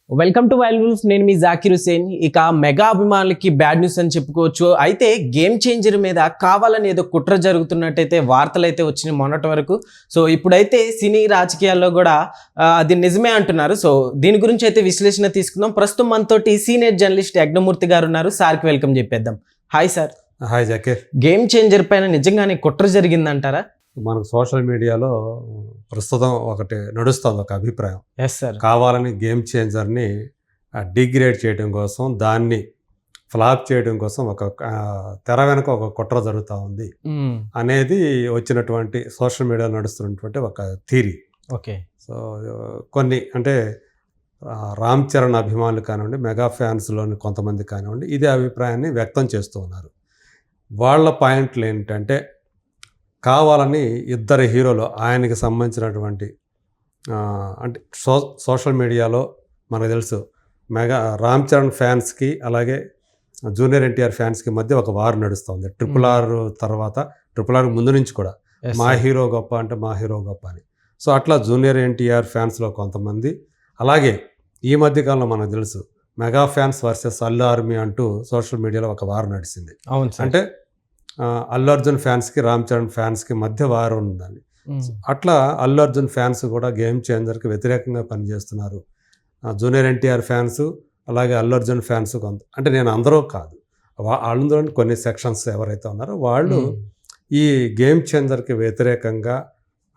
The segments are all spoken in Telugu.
Welcome to wild wolf. నేను మీ జాకిర్ హుసేన్. ఇక మెగా అభిమానులకి బ్యాడ్ న్యూస్ అని చెప్పుకోవచ్చు. అయితే గేమ్ చేంజర్ మీద కావాలని ఏదో కుట్ర జరుగుతున్నట్టయితే వార్తలు అయితే వచ్చినాయి మొన్నటి వరకు. సో ఇప్పుడైతే సినీ రాజకీయాల్లో కూడా అది నిజమే అంటున్నారు. సో దీని గురించి అయితే విశ్లేషణ తీసుకుందాం. ప్రస్తుతం మనతోటి సీనియర్ జర్నలిస్ట్ యజ్ఞమూర్తి గారు ఉన్నారు. సార్కి వెల్కమ్ చెప్పేద్దాం. Hi sir. Hi Zakir. Game changer పైన నిజంగానే కుట్ర జరిగిందంటారా? మనకు సోషల్ మీడియాలో ప్రస్తుతం ఒకటి నడుస్తుంది ఒక అభిప్రాయం. Yes sir. కావాలని గేమ్ చేంజర్ని డిగ్రేడ్ చేయడం కోసం, దాన్ని ఫ్లాప్ చేయడం కోసం ఒక తెర వెనక ఒక కుట్ర జరుగుతూ ఉంది అనేది వచ్చినటువంటి సోషల్ మీడియాలో నడుస్తున్నటువంటి ఒక థీరీ. ఓకే. సో కొన్ని అంటే రామ్ చరణ్ అభిమానులు కానివ్వండి, మెగా ఫ్యాన్స్లోని కొంతమంది కానివ్వండి, ఇదే అభిప్రాయాన్ని వ్యక్తం చేస్తూ ఉన్నారు. వాళ్ళ పాయింట్లు ఏంటంటే, కావాలని ఇద్దరు హీరోలు ఆయనకి సంబంధించినటువంటి అంటే సోషల్ మీడియాలో మనకు తెలుసు రామ్ చరణ్ ఫ్యాన్స్కి అలాగే జూనియర్ ఎన్టీఆర్ ఫ్యాన్స్కి మధ్య ఒక వార్ నడుస్తుంది. RRR తర్వాత, RRR ముందు నుంచి కూడా మా హీరో గొప్ప అంటే మా హీరో గొప్ప అని. సో అట్లా జూనియర్ ఎన్టీఆర్ ఫ్యాన్స్లో కొంతమంది, అలాగే ఈ మధ్యకాలంలో మనకు తెలుసు mega fans versus Allu army అంటూ సోషల్ మీడియాలో ఒక వార్ నడిచింది. అంటే అల్లు అర్జున్ ఫ్యాన్స్కి రామ్ చరణ్ ఫ్యాన్స్కి మధ్య వారు ఉందని. అట్లా అల్లు అర్జున్ ఫ్యాన్స్ కూడా గేమ్ చేంజర్కి వ్యతిరేకంగా పనిచేస్తున్నారు. జూనియర్ ఎన్టీఆర్ ఫ్యాన్స్ అలాగే అల్లు అర్జున్ ఫ్యాన్స్ కొంత, అంటే నేను అందరూ కాదు, అందులో కొన్ని సెక్షన్స్ ఎవరైతే ఉన్నారో వాళ్ళు ఈ గేమ్ చేంజర్కి వ్యతిరేకంగా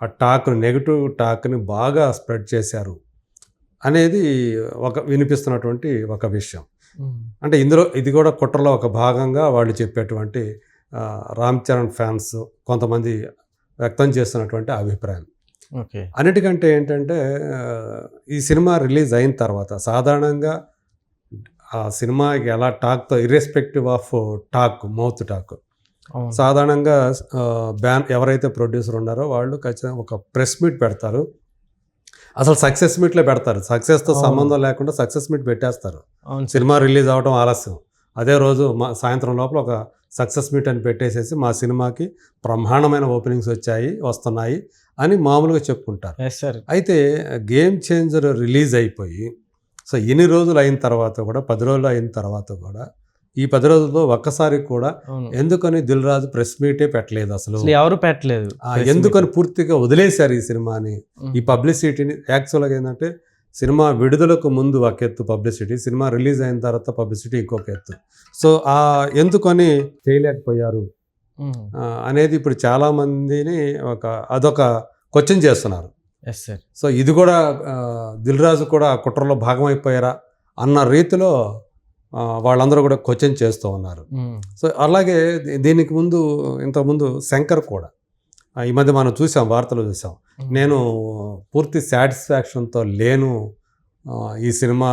ఆ టాక్ని, నెగిటివ్ టాక్ని బాగా స్ప్రెడ్ చేశారు అనేది ఒక వినిపిస్తున్నటువంటి ఒక విషయం. అంటే ఇందులో ఇది కూడా కుట్రలో ఒక భాగంగా వాళ్ళు చెప్పేటువంటి రామ్ చరణ్ ఫ్యాన్స్ కొంతమంది వ్యక్తం చేస్తున్నటువంటి అభిప్రాయం. ఓకే. అన్నిటికంటే ఏంటంటే, ఈ సినిమా రిలీజ్ అయిన తర్వాత సాధారణంగా ఆ సినిమాకి ఎలా టాక్తో irrespective of talk, mouth talk, సాధారణంగా ఎవరైతే ప్రొడ్యూసర్ ఉన్నారో వాళ్ళు ఖచ్చితంగా ఒక ప్రెస్ మీట్ పెడతారు. అసలు సక్సెస్ మీట్లో పెడతారు. సక్సెస్తో సంబంధం లేకుండా సక్సెస్ మీట్ పెట్టేస్తారు. సినిమా రిలీజ్ అవ్వడం ఆలస్యం, అదే రోజు సాయంత్రం లోపల ఒక సక్సెస్ మీట్ అని పెట్టేసేసి మా సినిమాకి బ్రహ్మాండమైన ఓపెనింగ్స్ వస్తున్నాయి అని మామూలుగా చెప్పుకుంటారు. అయితే గేమ్ చేంజర్ రిలీజ్ అయిపోయి సో ఇన్ని రోజులు అయిన తర్వాత కూడా, 10 రోజులు అయిన తర్వాత కూడా, ఈ 10 రోజుల్లో ఒక్కసారి కూడా ఎందుకని దిల్ రాజు ప్రెస్ మీటే పెట్టలేదు. అసలు ఎవరు పెట్టలేదు. ఎందుకని పూర్తిగా వదిలేశారు ఈ సినిమాని, ఈ పబ్లిసిటీని. యాక్చువల్గా ఏంటంటే, సినిమా విడుదలకు ముందు ఒక ఎత్తు పబ్లిసిటీ, సినిమా రిలీజ్ అయిన తర్వాత పబ్లిసిటీ ఇంకొక ఎత్తు. సో ఎందుకని చేయలేకపోయారు అనేది ఇప్పుడు చాలామందిని అదొక క్వశ్చన్ చేస్తున్నారు. సో ఇది కూడా దిల్ రాజు కూడా కుట్రలో భాగమైపోయారా అన్న రీతిలో వాళ్ళందరూ కూడా క్వశ్చన్ చేస్తూ ఉన్నారు. సో అలాగే దీనికి ముందు, ఇంతకుముందు శంకర్ కూడా ఈ మధ్య మనం చూసాం, వార్తలు చూసాం, నేను పూర్తి సాటిస్ఫాక్షన్తో లేను ఈ సినిమా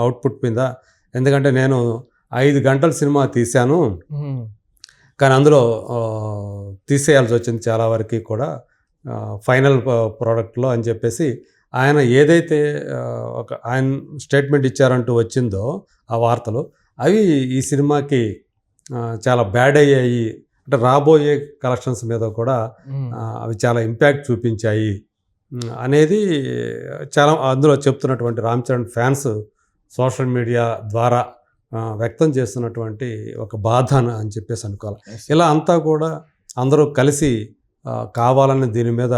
అవుట్పుట్ మీద, ఎందుకంటే నేను 5 గంటల సినిమా తీశాను కానీ అందులో తీసేయాల్సి వచ్చింది చాలా వరకు కూడా ఫైనల్ ప్రోడక్ట్లో అని చెప్పేసి ఆయన ఏదైతే ఆయన స్టేట్మెంట్ ఇచ్చారంటూ వచ్చిందో ఆ వార్తలు, అవి ఈ సినిమాకి చాలా బ్యాడ్ అయ్యాయి. అంటే రాబోయే కలెక్షన్స్ మీద కూడా అవి చాలా ఇంపాక్ట్ చూపించాయి అనేది చాలా అందులో చెప్తున్నటువంటి Ram Charan fans social media ద్వారా వ్యక్తం చేస్తున్నటువంటి ఒక బాధ అని చెప్పేసి అనుకోవాలి. ఇలా అంతా కూడా అందరూ కలిసి కావాలని దీని మీద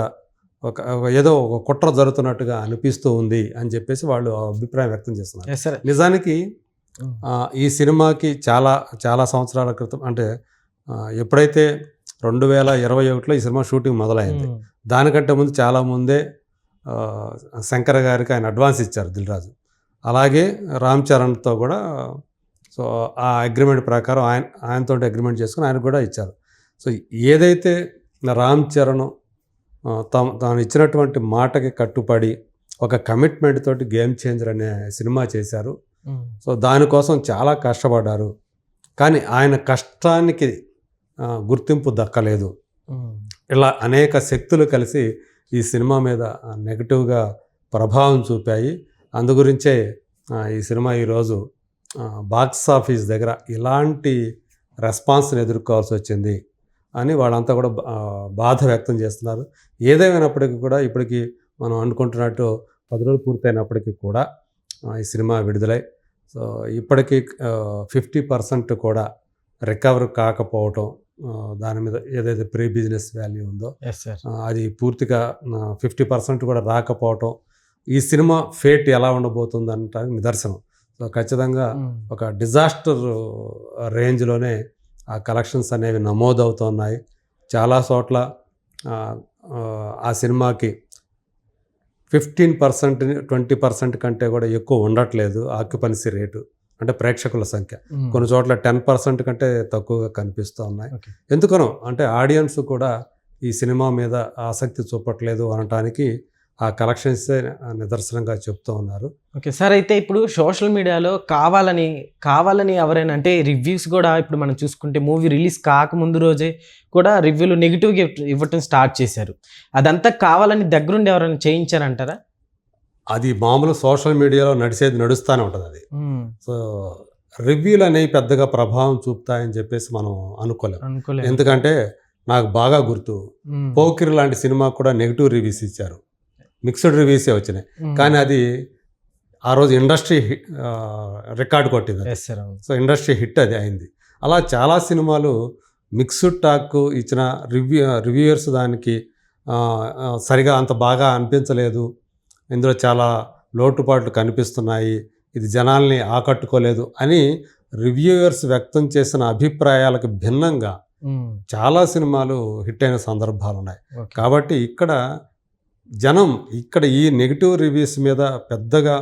ఏదో ఒక కుట్ర జరుగుతున్నట్టుగా అనిపిస్తూ ఉంది అని చెప్పేసి వాళ్ళు అభిప్రాయం వ్యక్తం చేస్తున్నారు. నిజానికి ఈ సినిమాకి చాలా చాలా సంవత్సరాల క్రితం, అంటే ఎప్పుడైతే 2021లో ఈ సినిమా షూటింగ్ మొదలైంది, దానికంటే ముందు చాలా ముందే శంకర్ గారికి ఆయన అడ్వాన్స్ ఇచ్చారు దిల్ రాజు. అలాగే రామ్ చరణ్తో కూడా సో ఆ అగ్రిమెంట్ ప్రకారం ఆయనతో అగ్రిమెంట్ చేసుకుని ఆయన కూడా ఇచ్చారు. సో ఏదైతే రామ్ చరణ్ తాను ఇచ్చినటువంటి మాటకి కట్టుబడి ఒక కమిట్మెంట్ తోటి గేమ్ చేంజర్ అనే సినిమా చేశారు. సో దానికోసం చాలా కష్టపడ్డారు, కానీ ఆయన కష్టానికి గుర్తింపు దక్కలేదు. ఇలా అనేక శక్తులు కలిసి ఈ సినిమా మీద నెగిటివ్గా ప్రభావం చూపాయి. అందుగురించే ఈ సినిమా ఈరోజు బాక్స్ ఆఫీస్ దగ్గర ఇలాంటి రెస్పాన్స్ని ఎదుర్కోవాల్సి వచ్చింది అని వాళ్ళంతా కూడా బాధ వ్యక్తం చేస్తున్నారు. ఏదేమైనప్పటికీ కూడా ఇప్పటికీ మనం అనుకుంటున్నట్టు 10 రోజులు పూర్తయినప్పటికీ కూడా ఈ సినిమా విడుదలై సో ఇప్పటికీ 50% కూడా రికవర్ కాకపోవటం, దాని మీద ఏదైతే ప్రీ బిజినెస్ వాల్యూ ఉందో అది పూర్తిగా 50% కూడా రాకపోవటం ఈ సినిమా ఫేట్ ఎలా ఉండబోతుంది అనడానికి నిదర్శనం. సో ఖచ్చితంగా ఒక డిజాస్టర్ రేంజ్లోనే ఆ కలెక్షన్స్ అనేవి నమోదవుతున్నాయి. చాలా చోట్ల ఆ సినిమాకి 15%, 20% కంటే కూడా ఎక్కువ ఉండట్లేదు ఆక్యుపెన్సీ రేటు, అంటే ప్రేక్షకుల సంఖ్య. కొన్ని చోట్ల 10% కంటే తక్కువగా కనిపిస్తూ ఉన్నాయి. ఎందుకనో అంటే ఆడియన్స్ కూడా ఈ సినిమా మీద ఆసక్తి చూపట్లేదు అనటానికి ఆ కలెక్షన్సే నిదర్శనంగా చెప్తూ ఉన్నారు. ఓకే సార్, అయితే ఇప్పుడు సోషల్ మీడియాలో కావాలని ఎవరైనా అంటే రివ్యూస్ కూడా ఇప్పుడు మనం చూసుకుంటే మూవీ రిలీజ్ కాకముందు రోజే కూడా రివ్యూలు నెగిటివ్గా ఇవ్వటం స్టార్ట్ చేశారు. అదంతా కావాలని దగ్గరుండి ఎవరైనా చేయించారంటారా? అది మామూలు సోషల్ మీడియాలో నడుస్తూనే ఉంటుంది అది. సో రివ్యూలు అనేవి పెద్దగా ప్రభావం చూపుతాయని చెప్పేసి మనం అనుకోలేము. ఎందుకంటే నాకు బాగా గుర్తు, పోకిరి లాంటి సినిమా కూడా నెగిటివ్ రివ్యూస్ ఇచ్చారు, మిక్స్డ్ రివ్యూసే వచ్చినాయి. కానీ అది ఆ రోజు ఇండస్ట్రీ రికార్డ్ కొట్టింది. సో ఇండస్ట్రీ హిట్ అది అయింది. అలా చాలా సినిమాలు మిక్స్డ్ టాక్ ఇచ్చిన రివ్యూయర్స్ దానికి సరిగా అంత బాగా అనిపించలేదు, ఇందులో చాలా లోటుపాట్లు కనిపిస్తున్నాయి, ఇది జనాల్ని ఆకట్టుకోలేదు అని రివ్యూయర్స్ వ్యక్తం చేసిన అభిప్రాయాలకు భిన్నంగా చాలా సినిమాలు హిట్ అయిన సందర్భాలు ఉన్నాయి. కాబట్టి ఇక్కడ ఈ నెగిటివ్ రివ్యూస్ మీద పెద్దగా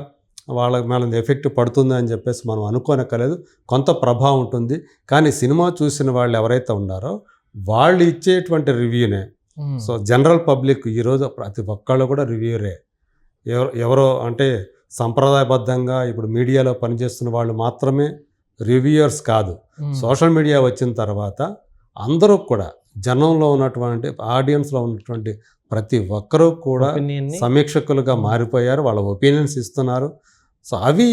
వాళ్ళ మీద ఎఫెక్ట్ పడుతుంది అని చెప్పేసి మనం అనుకోనక్కర్లేదు. కొంత ప్రభావం ఉంటుంది. కానీ సినిమా చూసిన వాళ్ళు ఎవరైతే ఉన్నారో వాళ్ళు ఇచ్చేటువంటి రివ్యూనే. సో జనరల్ పబ్లిక్ ఈరోజు ప్రతి ఒక్కళ్ళు కూడా రివ్యూరే. ఎవరో అంటే సంప్రదాయబద్ధంగా ఇప్పుడు మీడియాలో పనిచేస్తున్న వాళ్ళు మాత్రమే రివ్యూయర్స్ కాదు. సోషల్ మీడియా వచ్చిన తర్వాత అందరూ కూడా జనంలో ఉన్నటువంటి ఆడియన్స్లో ఉన్నటువంటి ప్రతి ఒక్కరూ కూడా సమీక్షకులుగా మారిపోయారు, వాళ్ళ ఒపీనియన్స్ ఇస్తున్నారు. సో అవి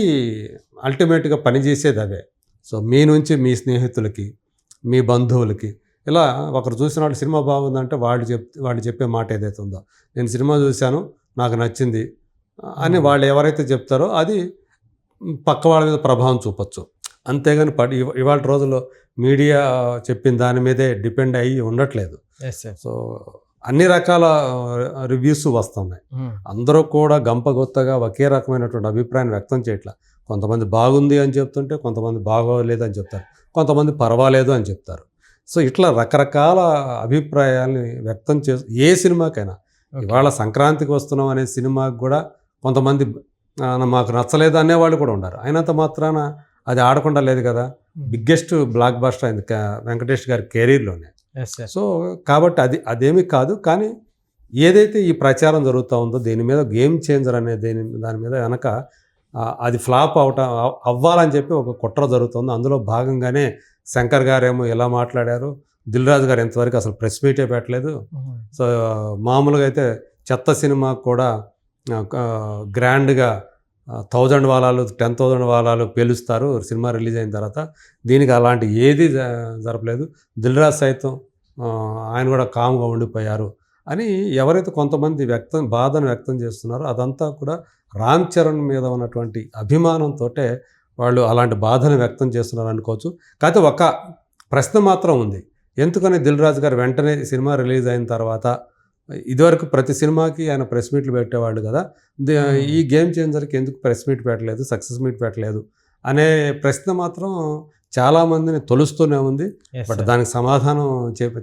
అల్టిమేట్గా పనిచేసేది అవే. సో మీ నుంచి మీ స్నేహితులకి, మీ బంధువులకి ఇలా ఒకరు చూసిన వాళ్ళు సినిమా బాగుందంటే వాళ్ళు చెప్పే మాట ఏదైతే ఉందో, నేను సినిమా చూశాను నాకు నచ్చింది అని వాళ్ళు ఎవరైతే చెప్తారో అది పక్క వాళ్ళ మీద ప్రభావం చూపొచ్చు. అంతేగాని ఇవాళ రోజుల్లో మీడియా చెప్పిన దాని మీదే డిపెండ్ అయ్యి ఉండట్లేదు. సో అన్ని రకాల రివ్యూస్ వస్తున్నాయి. అందరూ కూడా గంపగొత్తగా ఒకే రకమైనటువంటి అభిప్రాయం వ్యక్తం చేయట్లా. కొంతమంది బాగుంది అని చెప్తుంటే కొంతమంది బాగోలేదు అని చెప్తారు, కొంతమంది పర్వాలేదు అని చెప్తారు. సో ఇట్లా రకరకాల అభిప్రాయాల్ని వ్యక్తం ఏ సినిమాకైనా, ఇవాళ సంక్రాంతికి వస్తున్నాం అనే సినిమాకి కూడా కొంతమంది మాకు నచ్చలేదు అనేవాళ్ళు కూడా ఉన్నారు. అయినంత మాత్రాన అది ఆడకుండా లేదు కదా. బిగ్గెస్ట్ బ్లాక్ బస్టర్ అయింది వెంకటేష్ గారి కెరీర్లోనే. సో కాబట్టి అదేమీ కాదు. కానీ ఏదైతే ఈ ప్రచారం జరుగుతూ ఉందో దీని మీద గేమ్ చేంజర్ అనే దాని మీద వెనక అది ఫ్లాప్ అవ్వాలని చెప్పి ఒక కుట్ర జరుగుతుంది. అందులో భాగంగానే శంకర్ గారేమో ఎలా మాట్లాడారు, దిల్ రాజు గారు ఎంతవరకు అసలు ప్రెస్ మీటే పెట్టలేదు. సో మామూలుగా అయితే చెత్త సినిమా కూడా గ్రాండ్గా 1000 వాలాలు 10,000 వాలాలు పేలుస్తారు సినిమా రిలీజ్ అయిన తర్వాత. దీనికి అలాంటి ఏది జరపలేదు. దిల్ రాజు సైతం ఆయన కూడా కామ్గా ఉండిపోయారు అని ఎవరైతే కొంతమంది బాధను వ్యక్తం చేస్తున్నారో అదంతా కూడా రామ్ చరణ్ మీద ఉన్నటువంటి అభిమానంతో వాళ్ళు అలాంటి బాధను వ్యక్తం చేస్తున్నారు అనుకోవచ్చు. కాకపోతే ఒక ప్రశ్న మాత్రం ఉంది. ఎందుకని దిల్ రాజు గారు వెంటనే సినిమా రిలీజ్ అయిన తర్వాత, ఇదివరకు ప్రతి సినిమాకి ఆయన ప్రెస్ మీట్లు పెట్టేవాళ్ళు కదా, ఈ గేమ్ చేంజర్కి ఎందుకు ప్రెస్ మీట్ పెట్టలేదు, సక్సెస్ మీట్ పెట్టలేదు అనే ప్రశ్న మాత్రం చాలామందిని తొలుస్తూనే ఉంది. బట్ దానికి సమాధానం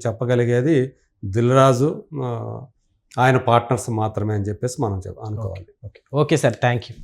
చెప్పగలిగేది దిల్ రాజు ఆయన పార్ట్నర్స్ మాత్రమే అని చెప్పేసి మనం అనుకోవాలి. Okay sir, thank you.